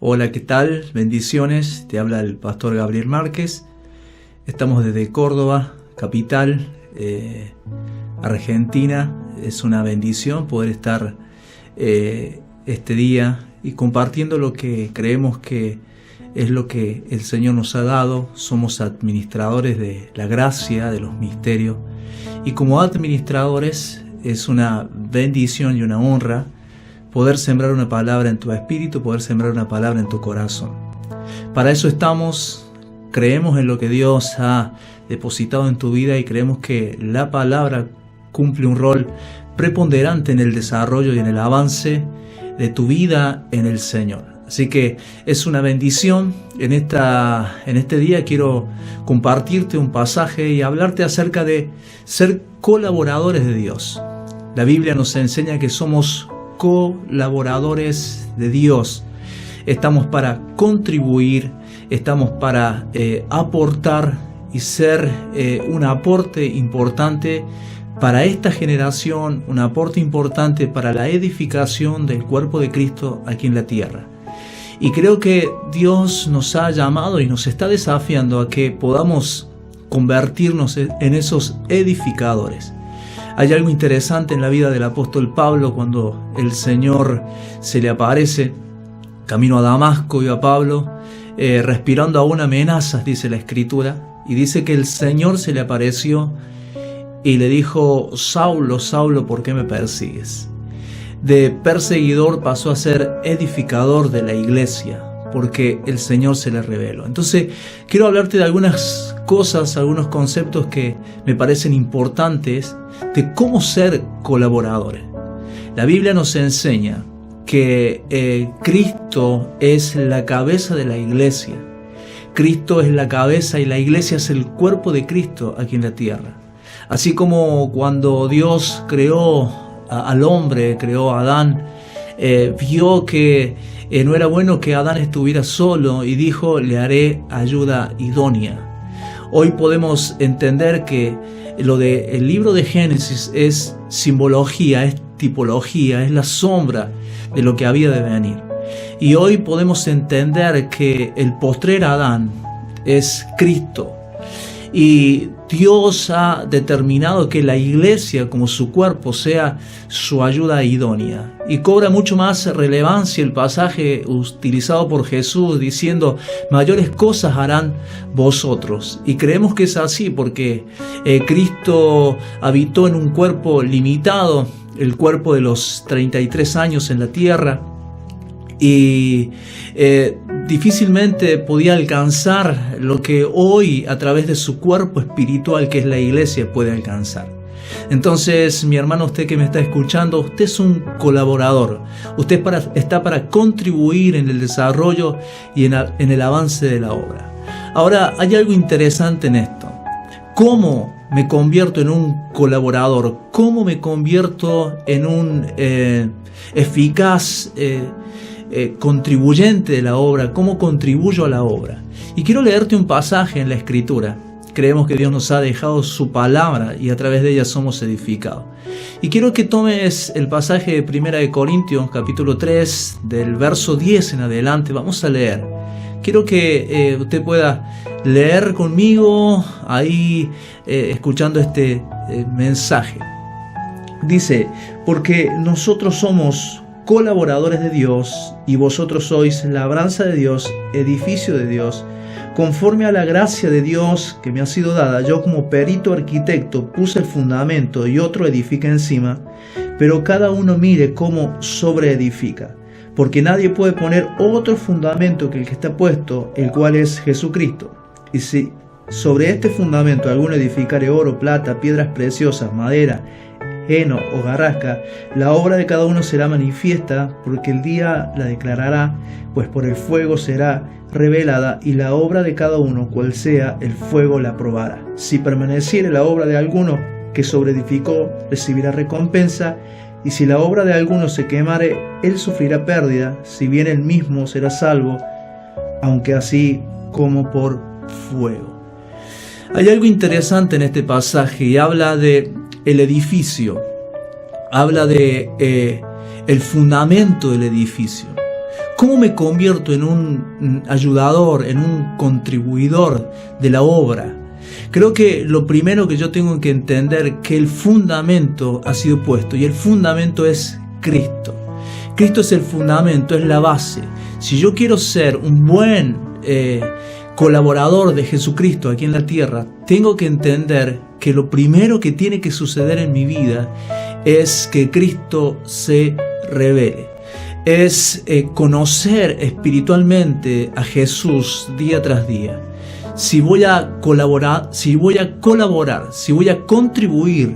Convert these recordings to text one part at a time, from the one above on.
Hola, ¿qué tal? Bendiciones, te habla el pastor Gabriel Márquez. Estamos desde Córdoba, capital, Argentina. Es una bendición poder estar este día y compartiendo lo que creemos que es lo que el Señor nos ha dado. Somos administradores de la gracia, de los misterios, y como administradores es una bendición y una honra poder sembrar una palabra en tu espíritu, poder sembrar una palabra en tu corazón. Para eso estamos, creemos en lo que Dios ha depositado en tu vida y creemos que la palabra cumple un rol preponderante en el desarrollo y en el avance de tu vida en el Señor. Así que es una bendición. En este día quiero compartirte un pasaje y hablarte acerca de ser colaboradores de Dios. La Biblia nos enseña que somos colaboradores de Dios. Estamos para contribuir, estamos para aportar y ser un aporte importante para esta generación, un aporte importante para la edificación del cuerpo de Cristo aquí en la tierra. Y creo que Dios nos ha llamado y nos está desafiando a que podamos convertirnos en esos edificadores. Hay algo interesante en la vida del apóstol Pablo cuando el Señor se le aparece camino a Damasco y a Pablo, respirando aún amenazas, dice la Escritura, y dice que el Señor se le apareció y le dijo: Saulo, Saulo, ¿por qué me persigues? De perseguidor pasó a ser edificador de la iglesia, porque el Señor se le reveló. Entonces, quiero hablarte de algunas cosas, algunos conceptos que me parecen importantes de cómo ser colaboradores. La Biblia nos enseña que Cristo es la cabeza de la iglesia. Cristo es la cabeza y la iglesia es el cuerpo de Cristo aquí en la tierra. Así como cuando Dios creó al hombre, creó a Adán, vio que no era bueno que Adán estuviera solo y dijo: le haré ayuda idónea. Hoy podemos entender que lo del libro de Génesis es simbología, es tipología, es la sombra de lo que había de venir. Y hoy podemos entender que el postrer Adán es Cristo. Y Dios ha determinado que la iglesia como su cuerpo sea su ayuda idónea. Y cobra mucho más relevancia el pasaje utilizado por Jesús diciendo: mayores cosas harán vosotros. Y creemos que es así porque Cristo habitó en un cuerpo limitado, el cuerpo de los 33 años en la tierra. Y difícilmente podía alcanzar lo que hoy a través de su cuerpo espiritual, que es la iglesia, puede alcanzar. Entonces, mi hermano, usted que me está escuchando, usted es un colaborador. Usted está para contribuir en el desarrollo y en el avance de la obra. Ahora, hay algo interesante en esto. ¿Cómo me convierto en un colaborador? ¿Cómo me convierto en un eficaz contribuyente de la obra? ¿Cómo contribuyo a la obra? Y quiero leerte un pasaje en la Escritura. Creemos que Dios nos ha dejado su palabra y a través de ella somos edificados. Y quiero que tomes el pasaje de 1 Corintios capítulo 3 del verso 10 en adelante. Vamos a leer. Quiero que usted pueda leer conmigo ahí escuchando este mensaje. Dice: porque nosotros somos colaboradores de Dios, y vosotros sois labranza de Dios, edificio de Dios, conforme a la gracia de Dios que me ha sido dada. Yo como perito arquitecto puse el fundamento y otro edifica encima, pero cada uno mire cómo sobreedifica, porque nadie puede poner otro fundamento que el que está puesto, el cual es Jesucristo. Y si sobre este fundamento alguno edificare oro, plata, piedras preciosas, madera, heno o garrasca, la obra de cada uno será manifiesta, porque el día la declarará, pues por el fuego será revelada, y la obra de cada uno, cual sea, el fuego la probará. Si permaneciere la obra de alguno que sobreedificó, recibirá recompensa, y si la obra de alguno se quemare, él sufrirá pérdida, si bien él mismo será salvo, aunque así como por fuego. Hay algo interesante en este pasaje y habla de el edificio, habla de el fundamento del edificio. ¿Cómo me convierto en un ayudador, en un contribuidor de la obra? Creo que lo primero que yo tengo que entender que el fundamento ha sido puesto, y el fundamento es Cristo. Cristo es el fundamento, es la base. Si yo quiero ser un buen colaborador de Jesucristo aquí en la tierra, tengo que entender que lo primero que tiene que suceder en mi vida es que Cristo se revele. Es conocer espiritualmente a Jesús día tras día. Si voy a colaborar, si voy a contribuir,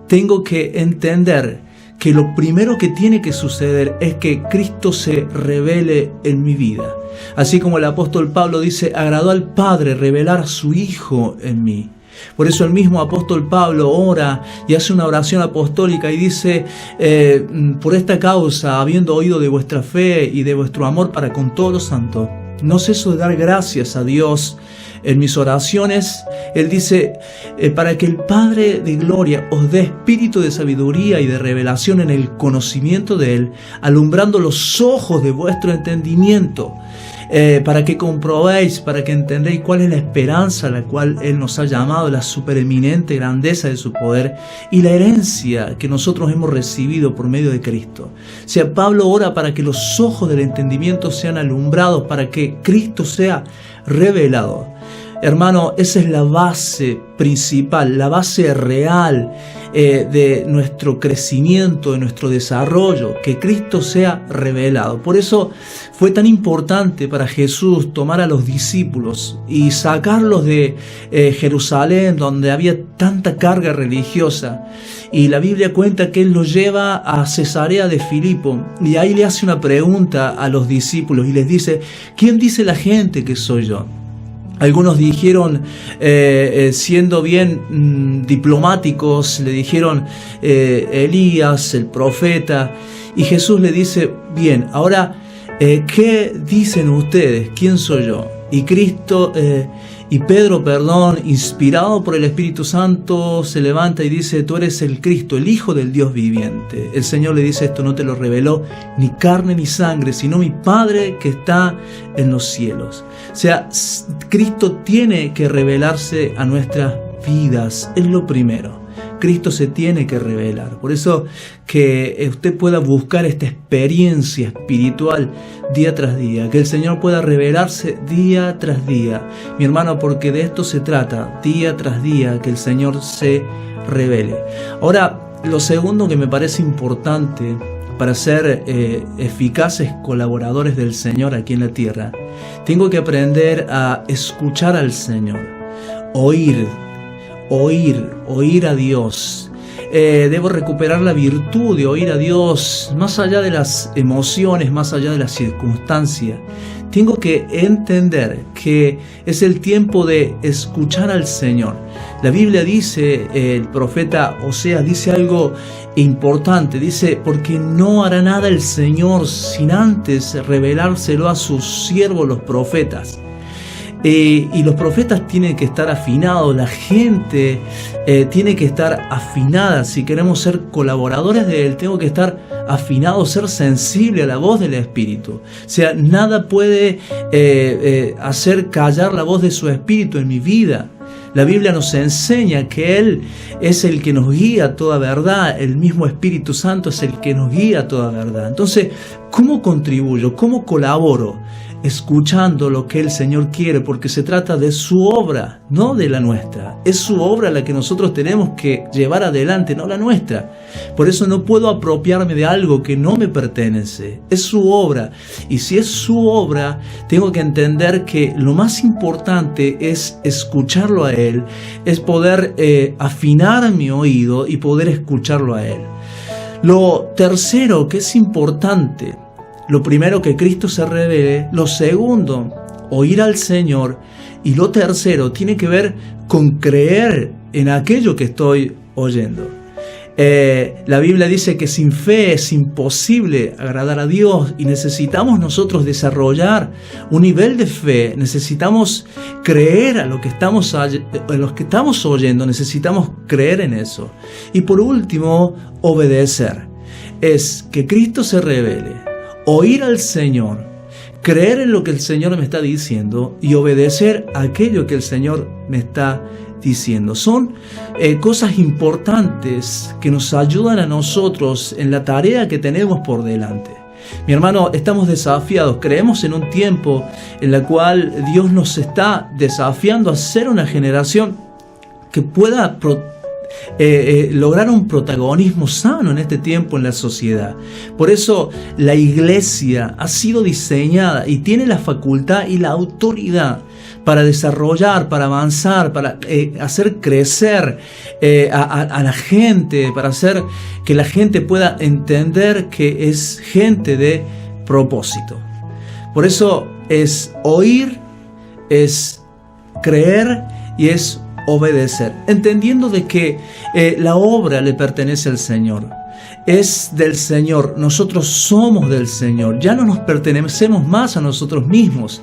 tengo que entender que lo primero que tiene que suceder es que Cristo se revele en mi vida. Así como el apóstol Pablo dice, agradó al Padre revelar a su Hijo en mí. Por eso el mismo apóstol Pablo ora y hace una oración apostólica y dice, por esta causa, habiendo oído de vuestra fe y de vuestro amor para con todos los santos, no ceso de dar gracias a Dios en mis oraciones. Él dice, para que el Padre de gloria os dé espíritu de sabiduría y de revelación en el conocimiento de Él, alumbrando los ojos de vuestro entendimiento, para que comprobéis, para que entendéis cuál es la esperanza a la cual Él nos ha llamado, la supereminente grandeza de su poder y la herencia que nosotros hemos recibido por medio de Cristo. O sea, Pablo ora para que los ojos del entendimiento sean alumbrados, para que Cristo sea revelado. Hermano, esa es la base principal, la base real de nuestro crecimiento, de nuestro desarrollo, que Cristo sea revelado. Por eso fue tan importante para Jesús tomar a los discípulos y sacarlos de Jerusalén, donde había tanta carga religiosa. Y la Biblia cuenta que Él los lleva a Cesarea de Filipo y ahí le hace una pregunta a los discípulos y les dice, ¿quién dice la gente que soy yo? Algunos dijeron, siendo bien diplomáticos, le dijeron Elías, el profeta. Y Jesús le dice, bien, ahora, ¿qué dicen ustedes? ¿Quién soy yo? Y Pedro, inspirado por el Espíritu Santo, se levanta y dice, tú eres el Cristo, el Hijo del Dios viviente. El Señor le dice, esto no te lo reveló ni carne ni sangre, sino mi Padre que está en los cielos. O sea, Cristo tiene que revelarse a nuestras vidas, es lo primero. Cristo se tiene que revelar. Por eso que usted pueda buscar esta experiencia espiritual día tras día, que el Señor pueda revelarse día tras día, mi hermano, porque de esto se trata, día tras día, que el Señor se revele. Ahora, lo segundo que me parece importante para ser eficaces colaboradores del Señor aquí en la tierra, tengo que aprender a escuchar al Señor, oír a Dios. Debo recuperar la virtud de oír a Dios más allá de las emociones, más allá de las circunstancias. Tengo que entender que es el tiempo de escuchar al Señor. La Biblia dice, el profeta Oseas dice algo importante, dice, porque no hará nada el Señor sin antes revelárselo a sus siervos los profetas. Y los profetas tienen que estar afinados, la gente tiene que estar afinada. Si queremos ser colaboradores de Él, tengo que estar afinado, ser sensible a la voz del Espíritu. O sea, nada puede hacer callar la voz de su Espíritu en mi vida. La Biblia nos enseña que Él es el que nos guía a toda verdad, el mismo Espíritu Santo es el que nos guía a toda verdad. Entonces, ¿cómo contribuyo? ¿Cómo colaboro? Escuchando lo que el Señor quiere, porque se trata de su obra, no de la nuestra. Es su obra la que nosotros tenemos que llevar adelante, no la nuestra. Por eso no puedo apropiarme de algo que no me pertenece. Es su obra. Y si es su obra, tengo que entender que lo más importante es escucharlo a Él, es poder afinar mi oído y poder escucharlo a Él. Lo tercero que es importante, lo primero, que Cristo se revele. Lo segundo, oír al Señor. Y lo tercero, tiene que ver con creer en aquello que estoy oyendo. La Biblia dice que sin fe es imposible agradar a Dios y necesitamos nosotros desarrollar un nivel de fe. Necesitamos creer a lo que estamos oyendo, necesitamos creer en eso. Y por último, obedecer. Es que Cristo se revele. Oír al Señor creer en lo que el Señor me está diciendo y obedecer aquello que el Señor me está diciendo. Son cosas importantes que nos ayudan a nosotros en la tarea que tenemos por delante. Mi hermano, estamos desafiados, creemos en un tiempo en el cual Dios nos está desafiando a ser una generación que pueda lograr un protagonismo sano en este tiempo en la sociedad. Por eso la iglesia ha sido diseñada y tiene la facultad y la autoridad para desarrollar, para avanzar, para hacer crecer a la gente, para hacer que la gente pueda entender que es gente de propósito. Por eso es oír, es creer y es obedecer, entendiendo de que la obra le pertenece al Señor, es del Señor, nosotros somos del Señor, ya no nos pertenecemos más a nosotros mismos.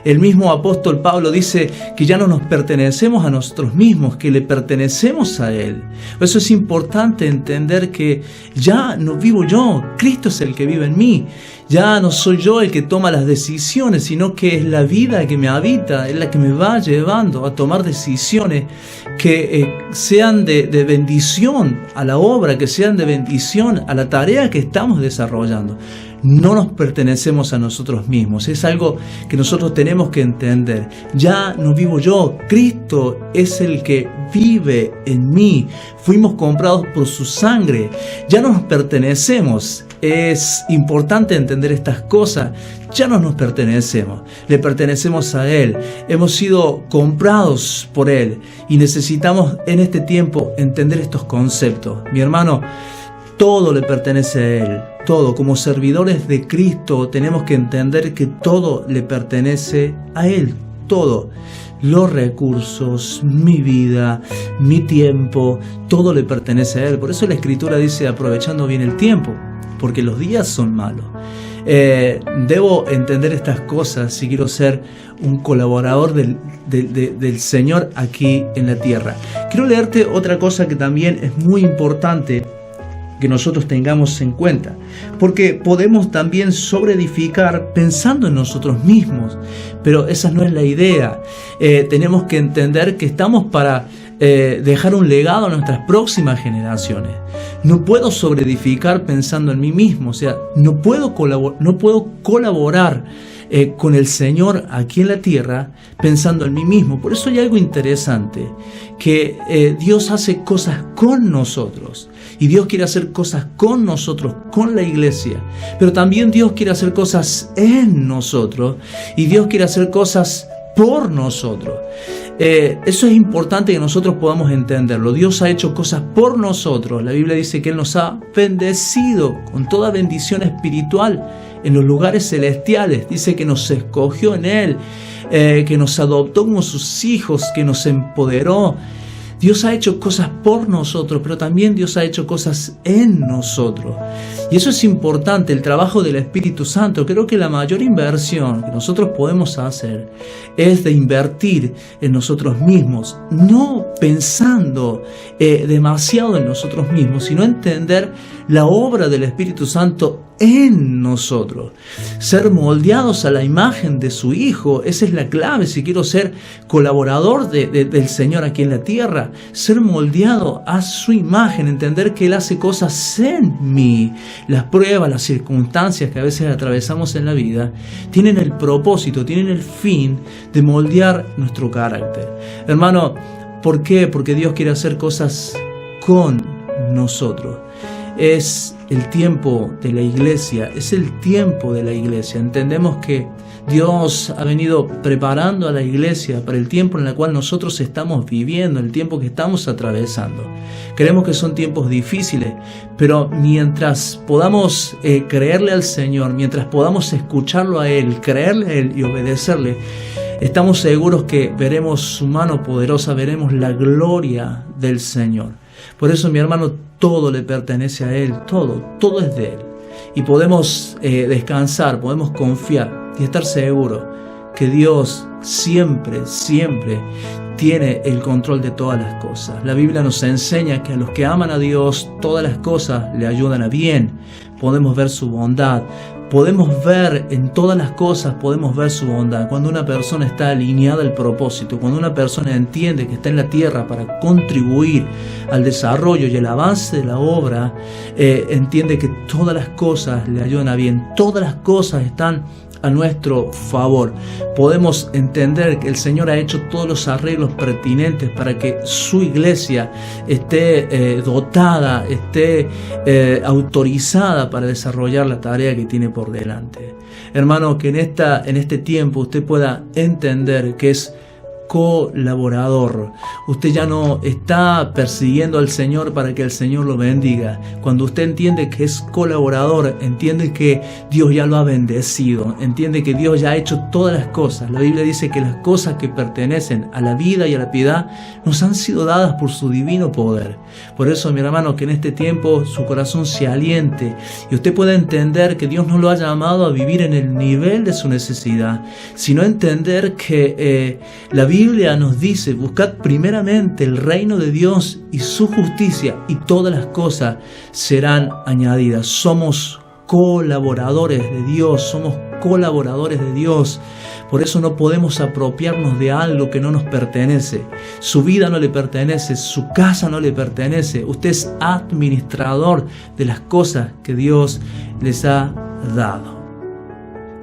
El mismo apóstol Pablo dice que ya no nos pertenecemos a nosotros mismos, que le pertenecemos a Él. Por eso es importante entender que ya no vivo yo, Cristo es el que vive en mí. Ya no soy yo el que toma las decisiones, sino que es la vida que me habita, es la que me va llevando a tomar decisiones que sean de bendición a la obra, que sean de bendición a la tarea que estamos desarrollando. No nos pertenecemos a nosotros mismos, es algo que nosotros tenemos que entender. Ya no vivo yo, Cristo es el que vive en mí. Fuimos comprados por su sangre, ya no nos pertenecemos. Es importante entender estas cosas. Ya no nos pertenecemos, le pertenecemos a Él. Hemos sido comprados por Él y necesitamos en este tiempo entender estos conceptos. Mi hermano, todo le pertenece a Él. Todo, como servidores de Cristo, tenemos que entender que todo le pertenece a Él. Todo. Los recursos, mi vida, mi tiempo, todo le pertenece a Él. Por eso la Escritura dice, aprovechando bien el tiempo, porque los días son malos. Debo entender estas cosas si quiero ser un colaborador del Señor aquí en la tierra. Quiero leerte otra cosa que también es muy importante que nosotros tengamos en cuenta, porque podemos también sobreedificar pensando en nosotros mismos, pero esa no es la idea. Tenemos que entender que estamos para dejar un legado a nuestras próximas generaciones. No puedo sobreedificar pensando en mí mismo, o sea, no puedo colaborar con el Señor aquí en la tierra pensando en mí mismo. Por eso hay algo interesante, que Dios hace cosas con nosotros, y Dios quiere hacer cosas con nosotros, con la iglesia, pero también Dios quiere hacer cosas en nosotros, y Dios quiere hacer cosas por nosotros. Eso es importante que nosotros podamos entenderlo. Dios ha hecho cosas por nosotros. La Biblia dice que Él nos ha bendecido con toda bendición espiritual en los lugares celestiales. Dice que nos escogió en Él, que nos adoptó como sus hijos, que nos empoderó. Dios ha hecho cosas por nosotros, pero también Dios ha hecho cosas en nosotros. Y eso es importante, el trabajo del Espíritu Santo. Creo que la mayor inversión que nosotros podemos hacer es de invertir en nosotros mismos, no pensando demasiado en nosotros mismos, sino entender la obra del Espíritu Santo en nosotros. Ser moldeados a la imagen de su Hijo, esa es la clave. Si quiero ser colaborador del Señor aquí en la tierra, ser moldeado a su imagen, entender que Él hace cosas en mí. Las pruebas, las circunstancias que a veces atravesamos en la vida tienen el propósito, tienen el fin de moldear nuestro carácter. Hermano, ¿por qué? Porque Dios quiere hacer cosas con nosotros. Es el tiempo de la iglesia, es el tiempo de la iglesia. Entendemos que Dios ha venido preparando a la iglesia para el tiempo en el cual nosotros estamos viviendo, el tiempo que estamos atravesando. Creemos que son tiempos difíciles, pero mientras podamos creerle al Señor, mientras podamos escucharlo a Él, creerle a Él y obedecerle, estamos seguros que veremos su mano poderosa, veremos la gloria del Señor. Por eso, mi hermano, todo le pertenece a Él, todo es de Él. Y podemos descansar, podemos confiar y estar seguros que Dios siempre tiene el control de todas las cosas. La Biblia nos enseña que a los que aman a Dios, todas las cosas le ayudan a bien. Podemos ver su bondad, podemos ver en todas las cosas, podemos ver su bondad. Cuando una persona está alineada al propósito, cuando una persona entiende que está en la tierra para contribuir al desarrollo y el avance de la obra, entiende que todas las cosas le ayudan a bien, todas las cosas están a nuestro favor. Podemos entender que el Señor ha hecho todos los arreglos pertinentes para que su iglesia esté dotada, esté autorizada para desarrollar la tarea que tiene por delante. Hermano, que en este tiempo usted pueda entender que es colaborador. Usted ya no está persiguiendo al Señor para que el Señor lo bendiga. Cuando usted entiende que es colaborador, entiende que Dios ya lo ha bendecido, entiende que Dios ya ha hecho todas las cosas. La Biblia dice que las cosas que pertenecen a la vida y a la piedad nos han sido dadas por su divino poder. Por eso, mi hermano, que en este tiempo su corazón se aliente y usted pueda entender que Dios no lo ha llamado a vivir en el nivel de su necesidad, sino entender que la Biblia nos dice: buscad primeramente el reino de Dios y su justicia, y todas las cosas serán añadidas. Somos colaboradores de Dios, somos colaboradores de Dios. Por eso no podemos apropiarnos de algo que no nos pertenece. Su vida no le pertenece, su casa no le pertenece. Usted es administrador de las cosas que Dios les ha dado.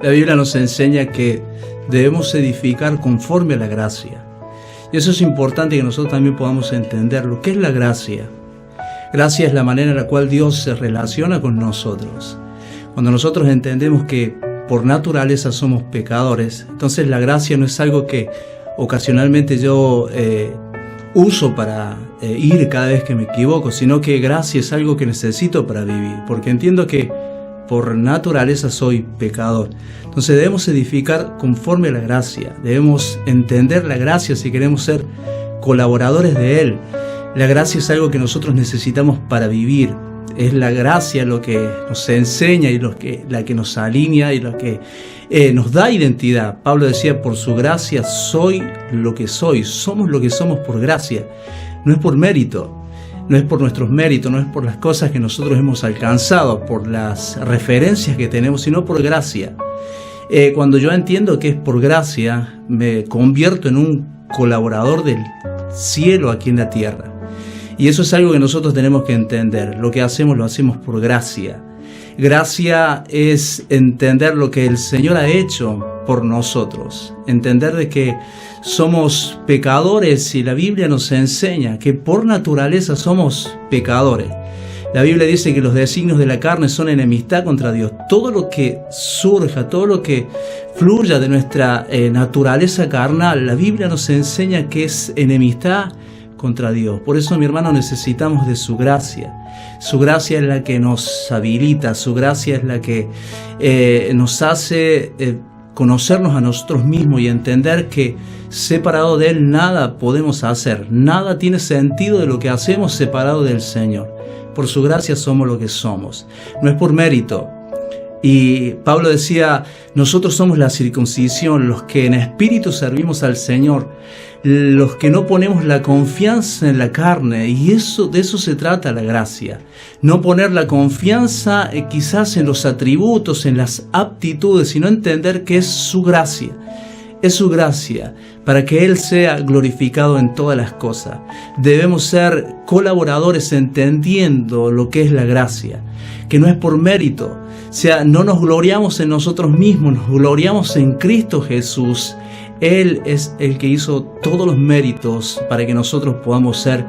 La Biblia nos enseña que debemos edificar conforme a la gracia. Y eso es importante que nosotros también podamos entender lo que es la gracia. Gracia es la manera en la cual Dios se relaciona con nosotros. Cuando nosotros entendemos que por naturaleza somos pecadores, entonces la gracia no es algo que ocasionalmente yo uso para ir cada vez que me equivoco, sino que gracia es algo que necesito para vivir, porque entiendo que por naturaleza soy pecador. Entonces debemos edificar conforme a la gracia, debemos entender la gracia si queremos ser colaboradores de Él. La gracia es algo que nosotros necesitamos para vivir. Es la gracia lo que nos enseña y la que nos alinea y lo que nos da identidad. Pablo decía: por su gracia soy lo que soy. Somos lo que somos por gracia. No es por mérito, no es por nuestros méritos, no es por las cosas que nosotros hemos alcanzado, por las referencias que tenemos, sino por gracia. Cuando yo entiendo que es por gracia, me convierto en un colaborador del cielo aquí en la tierra. Y eso es algo que nosotros tenemos que entender. Lo que hacemos lo hacemos por gracia. Gracia es entender lo que el Señor ha hecho por nosotros. Entender de que somos pecadores y la Biblia nos enseña que por naturaleza somos pecadores. La Biblia dice que los designios de la carne son enemistad contra Dios. Todo lo que surja, todo lo que fluya de nuestra naturaleza carnal, la Biblia nos enseña que es enemistad contra Dios. Por eso, mi hermano, necesitamos de su gracia. Su gracia es la que nos habilita, su gracia es la que nos hace conocernos a nosotros mismos y entender que separado de Él nada podemos hacer. Nada tiene sentido de lo que hacemos separado del Señor. Por su gracia somos lo que somos. No es por mérito. Y Pablo decía: nosotros somos la circuncisión, los que en espíritu servimos al Señor, los que no ponemos la confianza en la carne. Y de eso se trata la gracia. No poner la confianza quizás en los atributos, en las aptitudes, sino entender que es su gracia. Es su gracia para que Él sea glorificado en todas las cosas. Debemos ser colaboradores entendiendo lo que es la gracia, que no es por mérito. O sea, no nos gloriamos en nosotros mismos, nos gloriamos en Cristo Jesús. Él es el que hizo todos los méritos para que nosotros podamos ser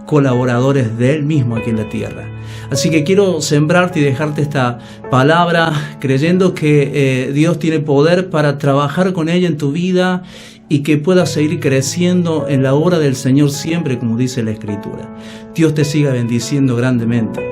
colaboradores de Él mismo aquí en la tierra. Así que quiero sembrarte y dejarte esta palabra creyendo que Dios tiene poder para trabajar con ella en tu vida y que puedas seguir creciendo en la obra del Señor siempre, como dice la Escritura. Dios te siga bendiciendo grandemente.